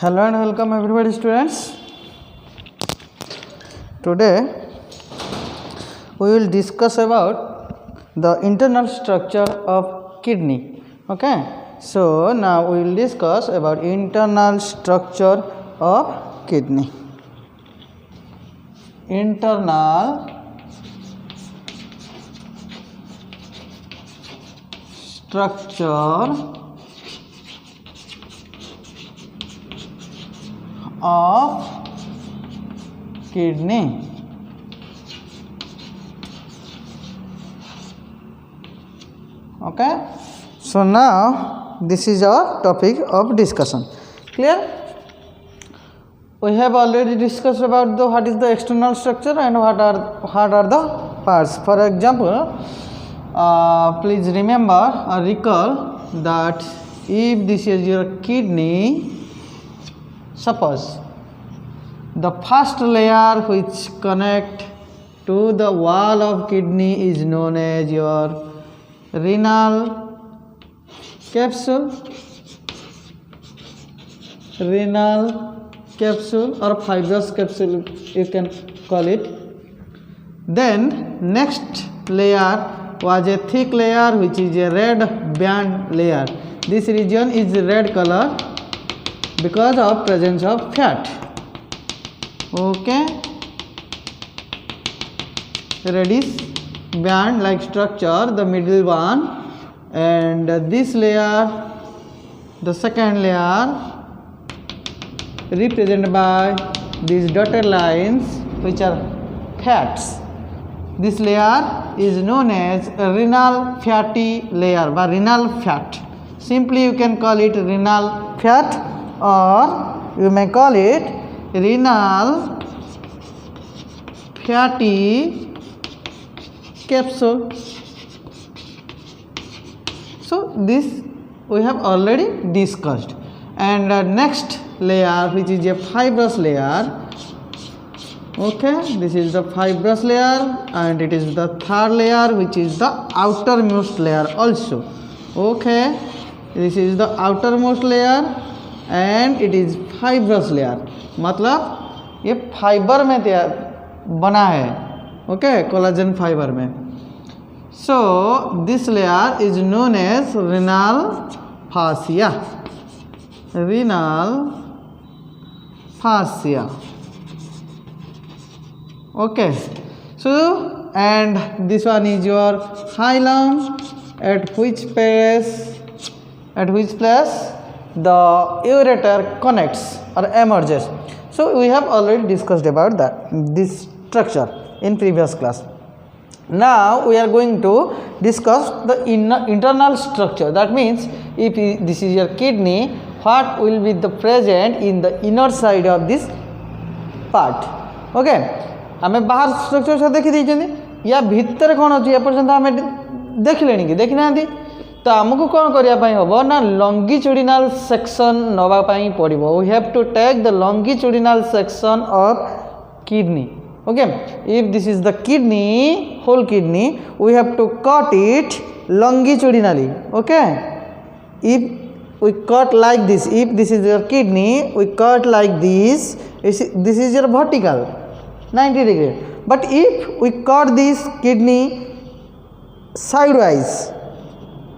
Hello and welcome everybody students. Today we will discuss about the internal structure of kidney. Okay, so now we will discuss about internal structure of kidney. Internal structure of kidney. Okay, so now this is our topic of discussion. Clear? We have already discussed about the what is the external structure and what are the parts. For example, please remember or recall that if this is your kidney, suppose the first layer which connect to the wall of kidney is known as your renal capsule or fibrous capsule you can call it. Then next layer was a thick layer which is a red band layer. This region is red color because of presence of fat. Okay, reddish band like structure, the middle one, and this layer, the second layer, represented by these dotted lines which are fats. This layer is known as a renal fatty layer by renal fat. Simply you can call it renal fat, or you may call it renal fatty capsule. So this we have already discussed. And next layer which is a fibrous layer. Okay, this is the fibrous layer, and it is the third layer which is the outermost layer also. Okay, this is the outermost layer and it is fibrous layer, मतलब ये fibre में बना है. Okay, collagen fibre में. So this layer is known as renal fascia. Okay, so and this one is your hilum, at which place the ureter connects or emerges. So we have already discussed about that this structure in previous class. Now we are going to discuss the internal structure. That means if this is your kidney, what will be the present in the inner side of this part. Okay, आमे बाहर structure से देखी देइछनी या भीतर कोन अछि ए पर्यंत आमे देखलेनी कि देखि नांती. तो आमको कौन करने हम ना लंगिट्यूडिनल सेक्शन नवा पड़ो. We have to take the longitudinal section of kidney. Okay, if this is the kidney, whole kidney, we have to cut it longitudinally. Okay, if we cut like this, if this is your kidney, we cut like this. This is your vertical 90 degree. But if we cut this kidney sidewise,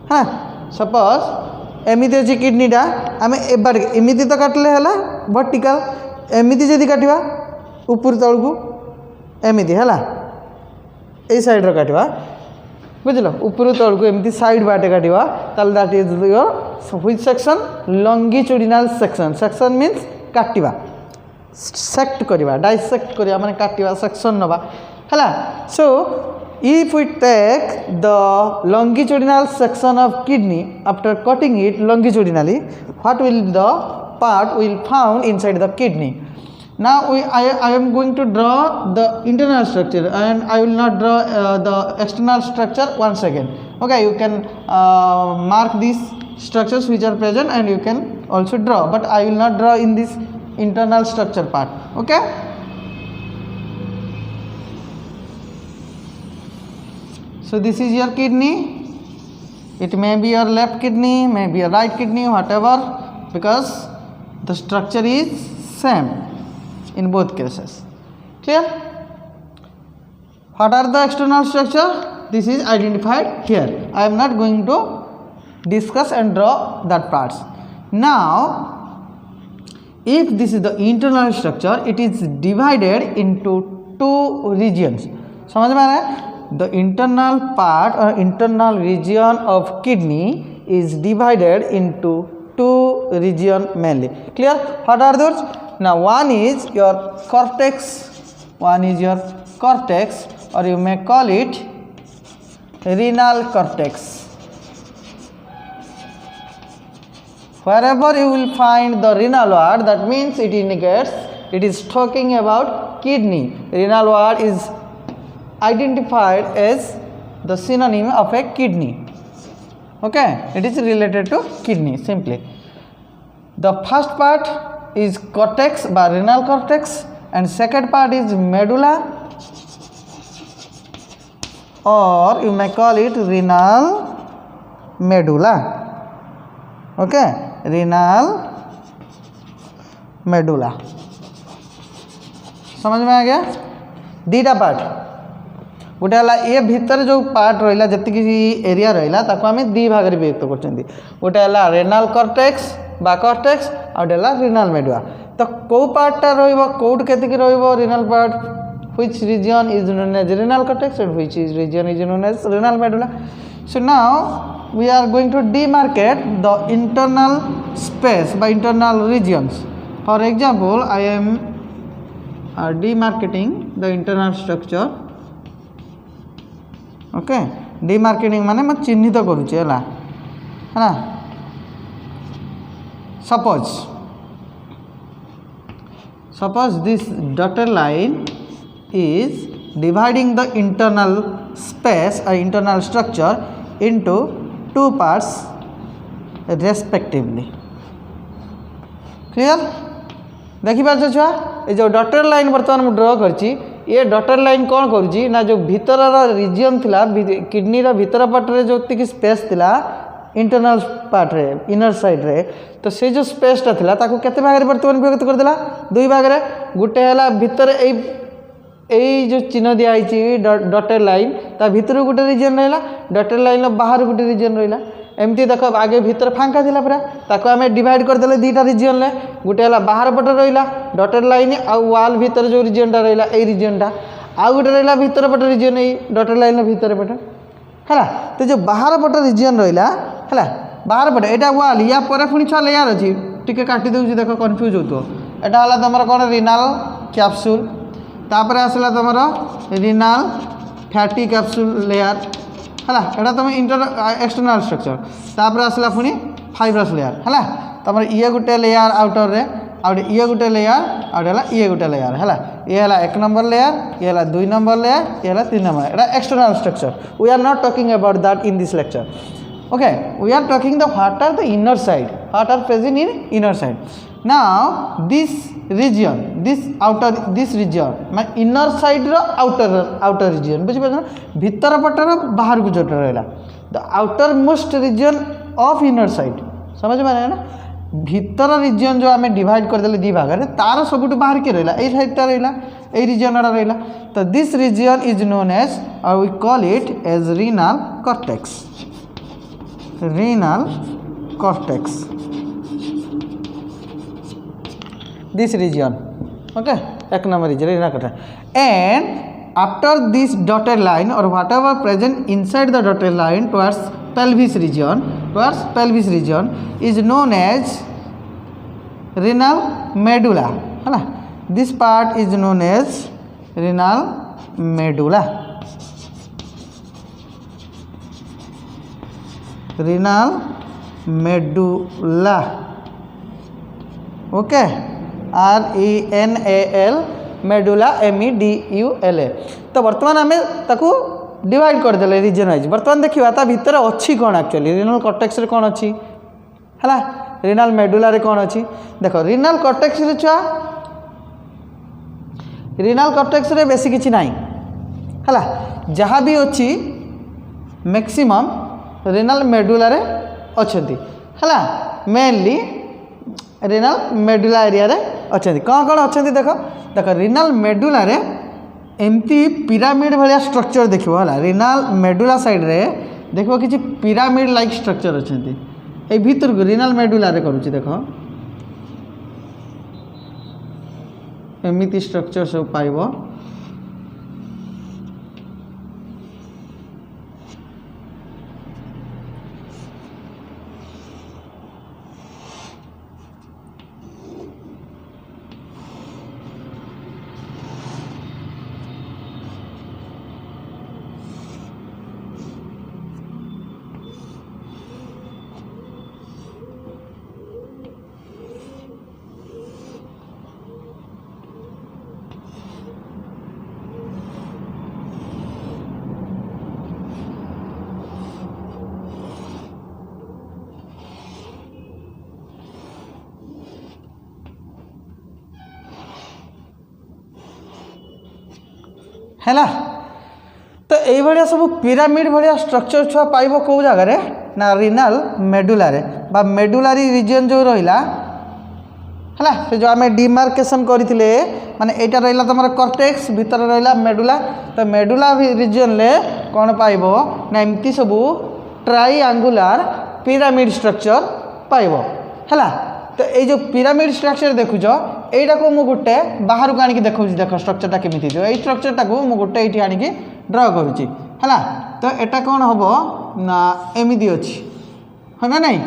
हाँ, suppose एमती अच्छी किडनीटा आम एमती तो काटले है vertical, एमती जदि काटिबा ऊपर तल को एमती है ए साइड काटिबा, बुझल, ऊपर तल को एमती साइड बाटे काटिबा, ताल that is your which section, longitudinal section. Section means काटिबा, सेक्ट करिबा, डाइसेक्ट करिबा माने काटिबा, सेक्शन नबा हैला. सो if we take the longitudinal section of kidney, after cutting it longitudinally, what will the part will found inside the kidney. Now I am going to draw the internal structure and I will not draw the external structure once again. Okay, you can mark these structures which are present and you can also draw, but I will not draw in this internal structure part. Okay, so this is your kidney. It may be your left kidney, may be your right kidney, whatever, because the structure is same in both cases. Clear? What are the external structure? This is identified here. I am not going to discuss and draw that parts. Now if this is the internal structure, it is divided into two regions. समझ में आ रहा है? The internal part or internal region of kidney is divided into two region mainly. Clear? What are those? Now one is your cortex, one is your cortex, or you may call it renal cortex. Wherever you will find the renal word, that means it indicates it is talking about kidney. Renal word is identified as the synonym of a kidney. Okay, it is related to kidney simply. The first part is cortex by renal cortex, and second part is medulla, or you may call it renal medulla. Okay, renal medulla. समझ में आ गया? दीटा part, गोटे है ये भितर जो part रहा जी area रहा ताको आम दी भाग में विभक्त कर, गोटे है रेनाल कॉर्टेक्स बा कॉर्टेक्स आउटे रिनाल मेडुला. तो कौ पार्टा रौट के रिनाल part which region is known as renal cortex and which is region is known as renal medulla. So now we are going to demarcate the internal space by internal regions. For example, I am demarcating the internal structure. Okay, demarcating माने मैं चिन्हित करूँ है ना. Suppose this dotted line is dividing the internal space or internal structure into two parts respectively. Clear? देखी पार्छ छुआ ये जो डॉटेड लाइन बर्तमान मु ड्रॉ करची, ये डॉटेड लाइन कौन करुची ना जो भीतर रीजन थिला किडनी रा भीतर पार्ट रे जो तिकी स्पेस थिला इंटरनल पार्ट रे इनर साइड रे, तो से जो स्पेस ता थिला ताको केते भाग रे बर्तमान विभक्त कर देला दुई भाग रे. गुटे हला भीतर एई जो चिन्ह दिखाई डॉटेड लाइन ता भीतर गोटे रीजन रहा, डॉटेड लाइन बाहर गोटे रीजन रहा. एमती देख आगे भीतर फांका थिला पूरा ताको आमे डिवाइड करदेले दुईटा रीजन ले, गोटे है बाहर पटे रहा डॉटेड लाइन आउ वाल भीतर जो रीजनटा रहा ए रीजनटा, आउ गोटे रहा भीतर पटे रीजन ए डॉटेड लाइन भीतर पटे है. तो जो बाहर पटे रीजन रहा है बाहर पटे यहाँ वाल या पर पुणी छुआ लेयार अच्छी टी काटी दूसरी देख कन्फ्यूज हो. यहाँ है तुम कौन रिनाल कैप्सूल, तापर आसला तुम रिनाल फैटी कैप्सूल लेयर है, यहाँ तुम एक्सटर्नल स्ट्रक्चर. तापर आसला पुणी फाइब्रस लेयर है, तुम ये गोटे लेयर आउटर रे आउटे ये गोटे लेयर आउटे ये गोटे लेयर है. ये है 1 नंबर लेयर, ये है 2 नंबर लेयर, ये है 3 नंबर. ये external structure. We are not talking about that in this lecture. Okay, we are talking the what are the inner side, what are present in inner side. Now this region, this region मैं inner side रो outer region बुझी पाछन भीतर पटर बाहर को जोट रहला, the outer most region of inner side. समझ में आ ना? भीतर region जो आमे डिवाइड कर देले दी भाग रे तार सबुट बाहर के रहला ए साइड ता रहला ए region रा रहला. तो this region is known as or we call it as renal cortex. Renal cortex, this region. Okay, 1 number region renal cortex. And after this dotted line or whatever present inside the dotted line towards pelvis region is known as renal medulla. This part is known as renal medulla. renal medulla. Okay, RENAL medulla MEDULA. तो वर्तमान आम ताकू divide करदे region wise. बर्तमान देखा ता भीतर अच्छी कौन एक्चुअली रिनाल कॉर्टेक्स रे कौन अच्छी है, रिनाल मेडुला रे कौन अच्छी देख. रिनाल कॉर्टेक्स रे छुआ रिनाल कॉर्टेक्स रे बेसी किछि नाही है, जहाँ भी अच्छी मैक्सिमम रिनाल मेडुला रे अच्छी है. मेनली रिनाल मेडुला एरिया रे अच्छे कौन कौन अच्छा देख देख रिनाल मेडुला रे एमती पिरामिड भाया स्ट्रक्चर देखो है रिनाल मेडुला साइड रे देखो कि पिरामिड लाइक स्ट्रक्चर अच्छा ये भीतर को रिनाल मेडुला रे करुच्ची देख एमती स्ट्रक्चर सब पाइब है तो ये सब पिरामिड भाया स्ट्रक्चर छुआ पाइब कौ जगार ना रिनाल मेडुला रे बा मेडुलारी रिजन जो रहा है से जो आम डिमार्केशन करते माने यहाँ रहा तुम कॉर्टेक्स भीतर रहा मेडुला तो मेडुला रिजन ले कौन पाइब ना एमती सब ट्राइंगुलर पिरामिड स्ट्रक्चर पाइब है तो ये जो पिरामिड स्ट्रक्चर देखुच यहीटा को मुझे गोटे बाहर को आनिक देखा देख स्ट्रक्चरटा केमी थी ये स्ट्रक्चरटा को मुझे गोटे ये आनिक ड्र करुच्ची है तो यहाँ कौन हम ना एमती अच्छी है ना नहीं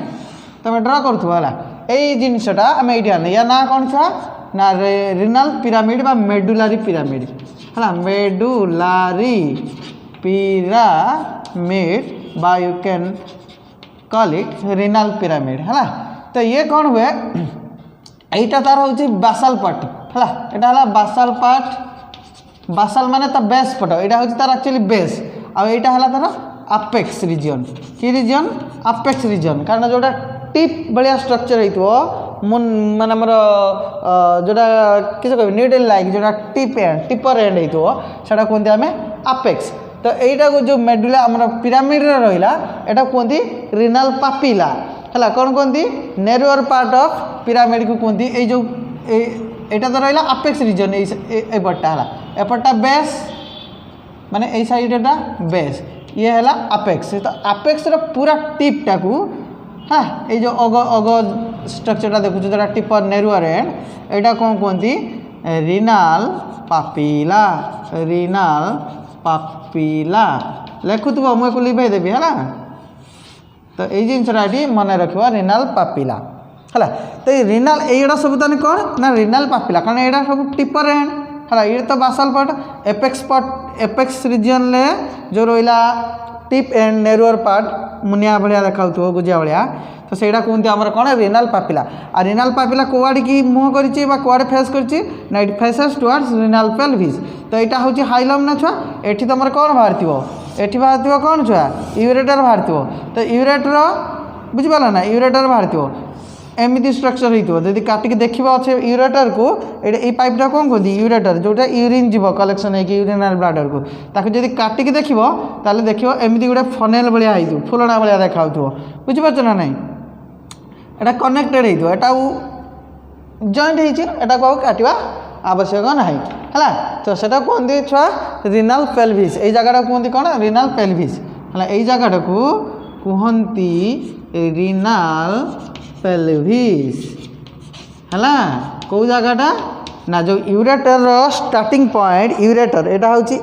तुम ड्र करुव है यही जिनसटा आम ये आने या ना कौन छुआ ना रिनाल पिरामिड बा मेडुलारी पिरामिड है मेडुलारी पिरामिड बा you can call it renal pyramid है तो ये कौन हुए यहीटा तार हूँ बासाल पार्ट है यहाँ बासाल पार्ट बासाल माने ता बेस पट यहाँ हूँ तार एक्चुअली बेस आईटा है तार आपेक्स रिजन कि रिजन आपेक्स रिजन कारण जोटा टिप भाया स्ट्रक्चर हो माने मोर जोटा किस कह नीडल लाइक जोटा टिप एंड टिपर एंड हो सेटा कहते आम आपेक्स तो यहीटा को जो मेडुला आम पिरामिड रहा यहाँ कहते रिनाल पापिला है कौन कहती नेरुअर पार्ट ऑफ पिरामिड को कहती ये जो यहाँ तो रहा आपेक्स रिजन एपटा है एपटा बेस माने यही साइडटा बेस ये है आपेक्स तो आपेक्स पूरा टिपटा को हाँ ये जो अग अग स्ट्रक्चरटा देखु जो टिपर नेरुअर एंड यहाँ कौन कहती रिनाल पापिला लिखुव मुझे लिखेदेवी है तो ये जिनसा मन रखा रिनाल पापिला है तो ये रिनाल ये सब ताने कौन ना रिनाल पापिला कारण यहाँ सब टिपर एंड है ये तो बासाल पार्ट एपेक्स रिजन ले जो रहा टिप एंड नेरुअर पार्ट मुनिया भाया देखा गुजिया भाया तो सहीटा कहते आम कौन रिनाल पापिला आ रिनाल पापिला कौआड़ की मुँह कर फेस कर फेसेस टुवर्ड्स रिनाल पेल्विस तो यहाँ हूँ हाइलम ना छुआ एटी तुम कौन बाहर एटी बाहर कौन छुआ यूरेटर बाहर तो यूरेटर बुझिपाल ना यूरेटर बाहर एमती स्ट्रक्चर होती काटिक देखा अच्छे यूरेटर को ये पाइपटा कौन कहती यूरेटर जोटा यूरिन जीव कलेक्शन है यूरिनाल ब्लाडर को ताकि जब काटिक देख ताले देख एमती गोटे फनेल भाया हो फुलना भाया देखा बुझिपार ना नहीं यहाँ कनेक्टेड होता जॉइंट होता काटा आवश्यक ना है तो सेटा कहते छुआ रिनाल पेल्विस ये जगह कहते कौन रिनाल पेल्विस है यही जगह को कहती रिनाल पेल्विस है कौ जगहटा ना जो यूरेटर स्टार्टिंग पॉइंट यूरेटर यहाँ हूँ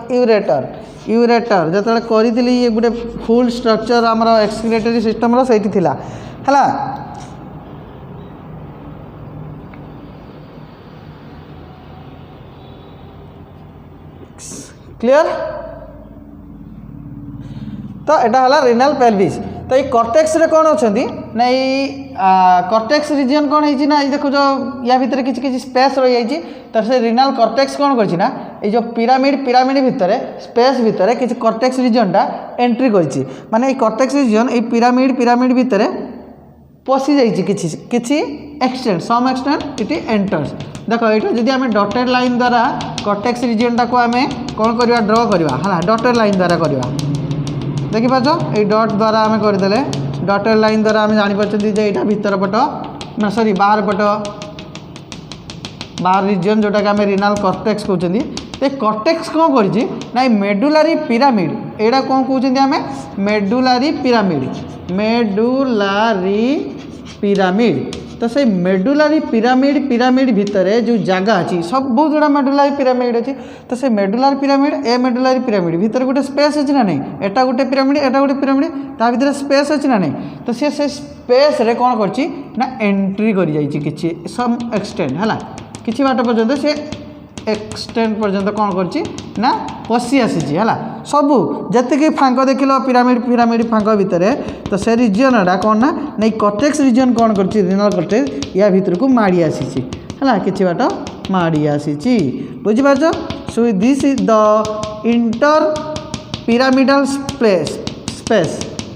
यूरेटर जो करी ये गोटे फुल स्ट्रक्चर आमर एक्सक्रीटरी सिस्टम से है क्लियर तो यहाँ है रिनाल पेल्विस तो ये कॉर्टेक्स रे कौन अच्छा ना ये कॉर्टेक्स रिजन कौन है ना देखो जो या भितर किसी स्पेस रही जाइए तो से रिनाल कॉर्टेक्स कौन करना ये जो पिरामिड भितर स्पेस भितर किसी कॉर्टेक्स रिजनटा एंट्री कर माने कॉर्टेक्स रिजन ये पिरामिड भितर पशि जाइए extent some extent it enters देख ये जदि आम डटेड लाइन द्वारा कॉर्टेक्स रिजनटा को आम कौन करवा ड्र करवा है डटेड लाइन द्वारा करवा देखिपार ये डट द्वारा आम करदे डटेड लाइन द्वारा आम जापर यहाँ भीतर पट ना सॉरी बाहर पट बाहर रीजन जोटा कि आम रिनाल कॉर्टेक्स कहते तो कॉर्टेक्स कौन कर मेडुलारी पिरामिड एटा कौन कहते आम मेडुलारी पिरामिड तो से मेडुलारी पिरामिड भितर जो जगह अच्छी सब बहुत गुड़ा मेडुलारी पिरामिड अच्छी तो से मेडुलारी पिरामिड ए मेडुलारी पिरामिड भितर गोटे स्पेस अच्छी ना नहीं एटा गोटे पिरामिड एटा गोटे पिरामिड ता भितर स्पेस अच्छी ना नहीं तो सी से स्पेस रे कौन करछि ना एंट्री कर जाइछि किछि सम एक्सटेंड है किछि बाट पर्यंत से एक्सटेंड पर्यंत कौन करछि ना पशि आसी है सबू जी फांक देख पिरामिड फांक भितर तो से रिजनटा कौन ना नहीं कॉर्टेक्स रिजन कौन करछि रिनल कॉर्टेक्स या भितर को माड़ी आसी है किछि बाट माड़ी आसी बुझी पारछ so this is the inter pyramidal space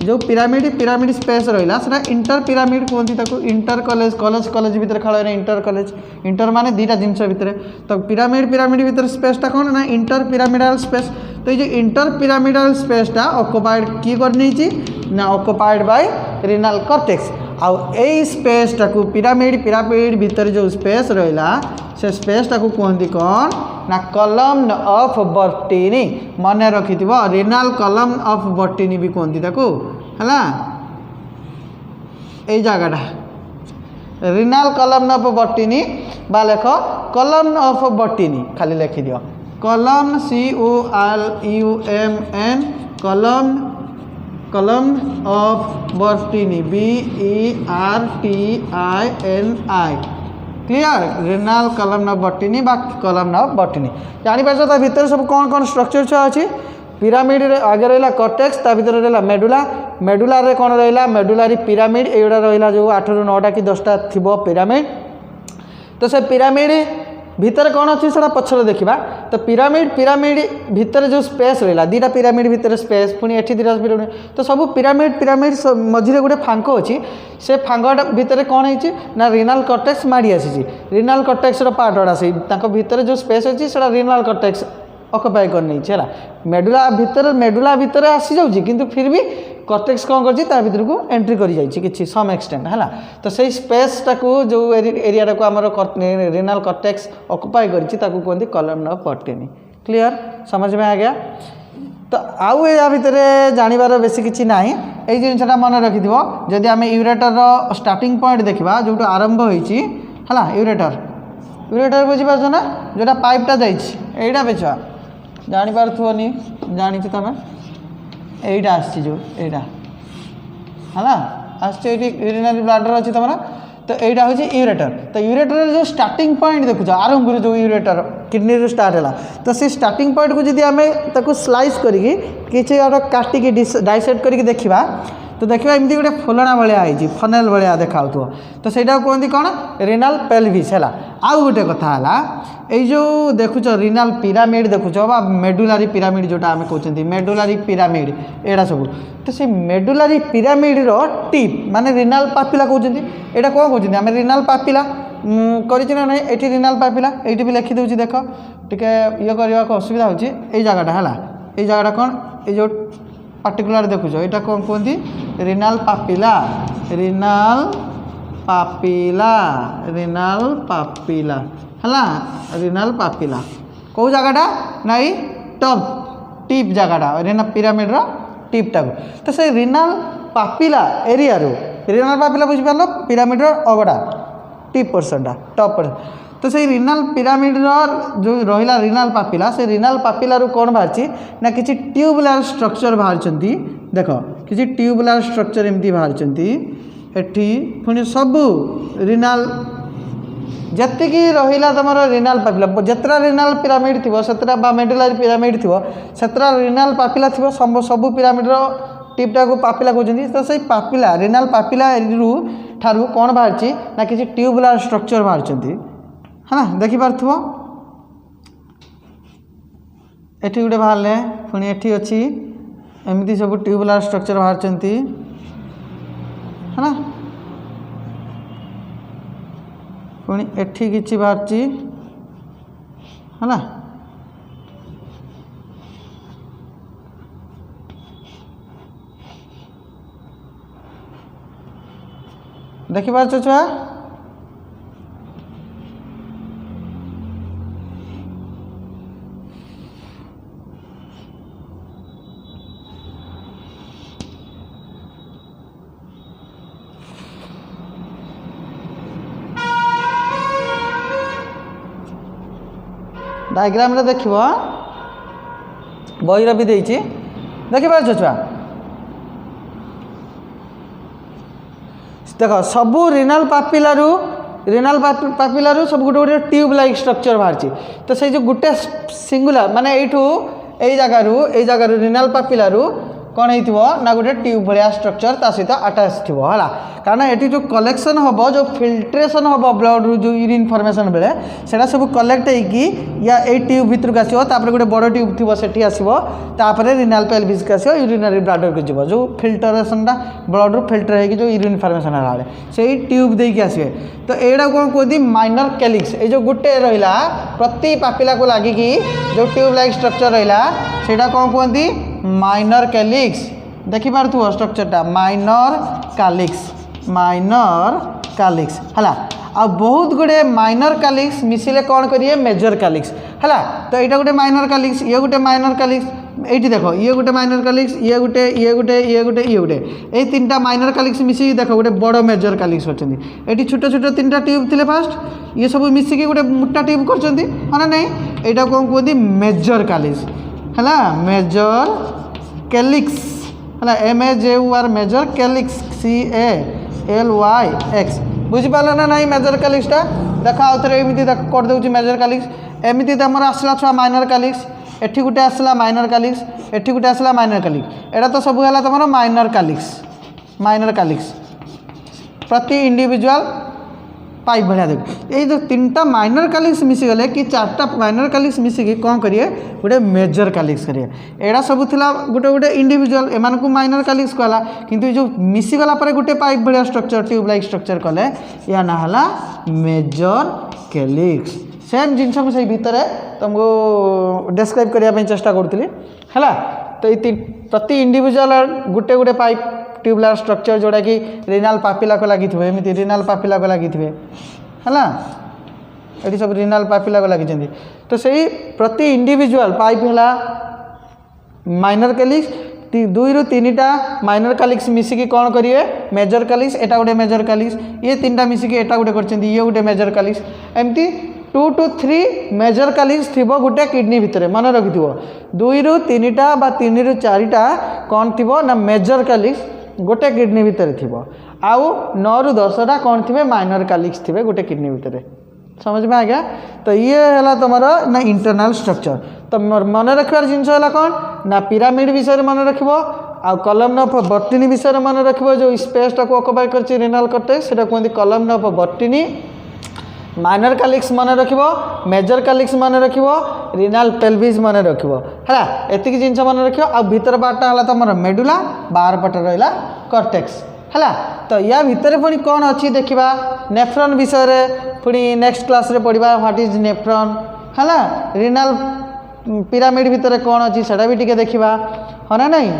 जो पिरामिड स्पेस रहा है इंटर पिरामिड कहती इंटर कॉलेज भितर खेल इंटर कॉलेज इंटर माने दीटा जिनस भितर तो पिरामिड भितर स्पेसटा कौन ना इंटर पिरामिडल स्पेस तो ये इंटर पिरामिडल स्पेसटा ऑक्युपाइड किए कर ना ऑक्युपाइड बाय रिनल कॉर्टेक्स आउ ए स्पेसटा को पिरामिड भितर जो स्पेस रहा से स्पेसटा को कहती कौन ना कॉलम ऑफ बर्टिनी मन रखि रिनाल कॉलम ऑफ बर्टिनी भी कहती है जगह रिनाल कॉलम ऑफ बर्टिनी बा लेख कॉलम ऑफ बर्टिनी खाली लिखि दियो column COLUMN column of Bertini BERTINI clear renal column of Bertini बा कॉलम ऑफ बर्टिनी जानी पारछ ता भीतर सब कौन कौन स्ट्रक्चर छ अछि पिरामिड रे आगे रहा कॉर्टेक्स ता भीतर रहा मेडुला रे कौन रहा मेडुलारी पिरामिड एगुड़ा रहा जो 8 ରୁ 9टा कि 10टा थिबो पिरामिड तो से पिरामिड भितर कौन अच्छी से पछर देखा तो पिरामिड भितर जो स्पेस रहा दीटा पिरामिड भितर स्पेस पुणी एठी दीटा पिरामिड तो सब पिरामिड मझे गोटे फांक अच्छी से फांकटा भितर कौन है ना रिनाल कॉर्टेक्स माड़ी आसी रिनाल कॉर्टेक्स पार्ट गुड़ा से भितर जो स्पेस अच्छी से रिनाल कॉर्टेक्स ऑक्युपाई कर नहीं है मेडुला भितर आसी जाऊँगी किंतु फिर भी कॉर्टेक्स कौन कर भितर को एंट्री कर जाइए सम एक्सटेंट है तो से स्पेसटा को जो एरिया को आमर रिनाल कॉर्टेक्स ऑक्युपाई करती कॉलम ऑफ बर्टिनी क्लियर समझ में आ गया तो आउ या भितर जानवर बेसी किसी ना ये जिनसा मन रखि जदि आम यूरेटर स्टार्टिंग पॉइंट देखा जो आरंभ होती है यूरेटर बुझीपार ना जोटा पाइपटा जाइए बेचा जापार्थनी जानी तुम यहीटा जो यहाँ है यूरिनरी ब्लाडर अच्छी तुम तो यहाँ हूँ यूरेटर तो यूरेटर जो स्टार्टिंग पॉइंट देखुच आरंभ जो यूरेटर किडनी रू स्टार्ट है तो से स्टार्टिंग पॉइंट को जब आम स्लाइस करके किसी काटिकी डाइसेक्ट करके देखा तो देखा एमती गोटे फुलणा भाई फनेल भाया देखा तो सहीटा कहते कौन रिनाल पेल्विस है आउ गोटे कथा है जो देखुच रिनाल पिरामिड देखुच मेडुलारी पिरामिड जोटा आम कहते मेडुलारी पिरामिड एटा सब तो से मेडुलारी पिरामिड टिप माने रिनाल पापिला कहते यहाँ कौन कहते आम रिनाल पापिला करना ना ये रिनाल पापिला ये भी लिखिदे देख टे ये करने को असुविधा हो जगटा है ये जगटा कौन ये जो पार्टिकुलर देखुच यहाँ कौन कहती रिनाल पापिला है रिनाल पापिला कौ जगटा ना top tip जगटा Rina pyramid Tipta तो से रिनाल पापिला एरिया रिनाल पापिला बुझीपार पिरामिड अगड़ा टिप पर्सनटा टॉप पर्सन तो से रिनाल पिरामिड जो रहा रिनाल पापिला से रिनाल पापिला कौन बाहर ना किसी ट्यूबुलर स्ट्रक्चर बाहर देख किसी ट्यूबुलर स्ट्रक्चर एमती बाहर एठी पुणी सबू रिनाल जी रहा तुम रिनाल पापिला जितना रिनाल पिरामिड थी से मेडुलारी पिरामिड थी से रिनाल पापिला थी सबू पिरामिड टिपटा को पापिला कहते तो से पापिला रिनाल पापिला ठारू कौन बाहर ना किसी ट्यूबुलर स्ट्रक्चर बाहर है ना देखिपार एठी गोटे बाहर पुणी एठी अच्छी एमती सब ट्यूबुलर स्ट्रक्चर बाहर है ना पुणी एठी किछि बाहर है ना देखिपार छुआ डायग्राम रे देखिबो बहिर भी देछि देखि पाछ छुआ देख सबू रिनाल पापिलारू सब गोटे गोटे ट्यूब लाइक स्ट्रक्चर बाहर तो से जो गोटे सिंगुलर माने एठू ए जगारू रिनाल पापिलारू कौन हो ना गोटे ट्यूब भाया स्ट्रक्चर ता सहित अटैच थी है कारण ये जो कलेक्शन हम जो फिल्ट्रेशन हम ब्लड रू जो यूरिन फॉर्मेशन बेले से सब कलेक्ट होगी या ए ट्यूब भितर आसो गोटे बड़ ट्यूब थी से आसो रिनाल पेल्विस को आसो यूरिनरी ब्लाडर को जीव जो फिल्टरेशनटा ब्लड रू फिल्टर होगी जो यूरिन फॉर्मेशन है से ट्यूब देकी आसवे तो यहाँ कौन कहते माइनर कैलिक्स ये जो गोटे रहा प्रति पापिला को लगिकी जो ट्यूब लाइक स्ट्रक्चर रहा से कौन कहती माइनर कैलिक्स देखि पार्थुव स्ट्रक्चरटा माइनर कैलिक्स है आ बहुत गुड़े माइनर कैलिक्स मिसिले कौन करिए मेजर कैलिक्स है तो यहाँ गोटे माइनर कैलिक्स ये गोटे माइनर कैलिक्स ये देख ये गोटे माइनर कैलिक्स ये गोटे ये तीनटा माइनर कैलिक्स मिसिकी देख गोटे बड़ मेजर कैलिक्स अच्छे ये छोट छोट तीनटा ट्यूब थे फास्ट ये सब मिसिकी गोटे मोटा ट्यूब कर ना नहीं यहाँ कौन कहते मेजर कैलिक्स है मेजर कैलिक्स है MAJOR मेजर कैलिक्स CALYX बुझिपाल ना नहीं मेजर कैलिक्सटा देखा आउ थे एमती कर दूँ मेजर कैलिक्स एमती आमर आसला छुआ माइनर कैलिक्स एठी गोटे आसला माइनर कैलिक्स एठी गोटे आसला माइनर कैलिक्स एटा तो सब है तुम माइनर कैलिक्स प्रति इंडिविजुअल पाइप भाया देख ये जो तीनटा माइनर कैलिक्स मिसीगले कि चारटा माइनर कैलिक्स मिसिकी कौन करिए गोटे मेजर कैलिक्स करिए एड़ा सब थिला गोटे गोटे इंडिविजुअल एमान को माइनर कैलिक्स कहला किंतु जो मिसीगला पर गोटे पाइप भाया स्ट्रक्चर ट्यूब लाइक स्ट्रक्चर कले या ना हला मेजर कैलिक्स सेम जिनस मुझे भितर तुमको डिस्क्राइब करने चेष्टा करूँ है तो ये प्रति इंडिविजुअल गोटे गोटे पाइप ट्यूबुलर स्ट्रक्चर जोड़ा कि रिनाल पापिला को लगी थे एमती रिनाल पापिला को लगी थे है ये सब रिनाल पापिला को लगी तो सही प्रति इंडिविजुअल पाइप है माइनर कैलिक्स 2 ରୁ 3टा माइनर कैलिक्स मिसिकी कौन करिए मेजर कैलिक्स एटा गोटे मेजर कैलिक्स ये 3टा मिसिकी एटा गोटे करछन्ती ये गोटे मेजर कैलिक्स एमती 2 to 3 मेजर कैलिक्स थिबो गोटे किडनी भितर मन रखिथिबो 2 ରୁ 3टा बा 3 ରୁ 4टा कौन थिबो ना मेजर कैलिक्स गोटे किडनी भितर थिबो आउ 9 ରୁ 10टा कौन थिबे माइनर कैलिक्स थिबे गोटे किडनी भितर समझ में आ गया तो ये है तुम ना इंटरनल स्ट्रक्चर तो मन रखार जिनस है कौन ना पिरामिड विषय मन रख कलम ऑफ बॉटनी विषय मन रख जो स्पेसटा को ऑक्युपाई कर रिनाल कॉर्टेक्स से कहते कलम ऑफ बॉटनी माइनर कैलिक्स मन रख मेजर कैलिक्स मन रख रिनाल पेल्विस मन रख है एतिक जिनस मन रख भीतर पार्टा है तुम मेडुला बाहर पट रहा कॉर्टेक्स है तो या भितर पुणी कौन अच्छी देखा नेफ्रॉन विषय रे पुणी नेक्स्ट क्लास रे पढ़ा व्हाट इज नेफ्रॉन है रिनाल पिरामिड भितर कौन अच्छी सेटा भी टिके देखा हाँ ना नहीं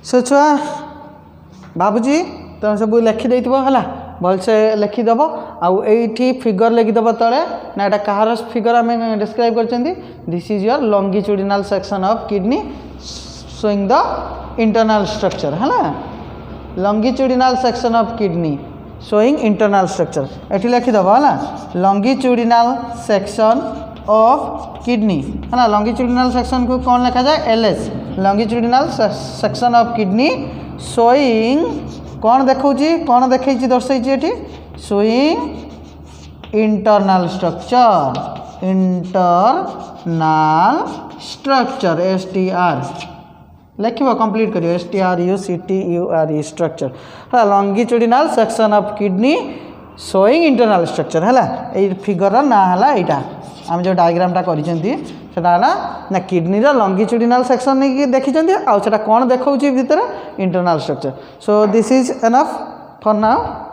सो छुआ बाबूजी तुम सब लिखिदे है भलसे लिखिदेव आईठी फिगर लिखिदेव तले ना यहाँ कहार फिगर आम डिस्क्राइब कर this is your longitudinal section of kidney showing the internal structure है longitudinal section of kidney showing internal structure ये लिखिदेव है लॉन्गिट्यूडिनल सेक्शन ऑफ किडनी है ना लॉन्गिट्यूडिनल सेक्शन को कौन लिखा जाए LS longitudinal section of kidney showing कौन देखौची कौन देखैची दर्शाइची एठी शोइंग इंटरनल स्ट्रक्चर STR लिखिबो कंप्लीट करियो STRUCTURE स्ट्रक्चर है longitudinal section of kidney showing internal structure है ये फिगर ना है यहाँ आम जो डायग्रामटा करा ना किडनी लॉन्गिट्यूडिनल सेक्शन नहीं देखी आउ कौन देखा भीतर internal structure so this is enough for now.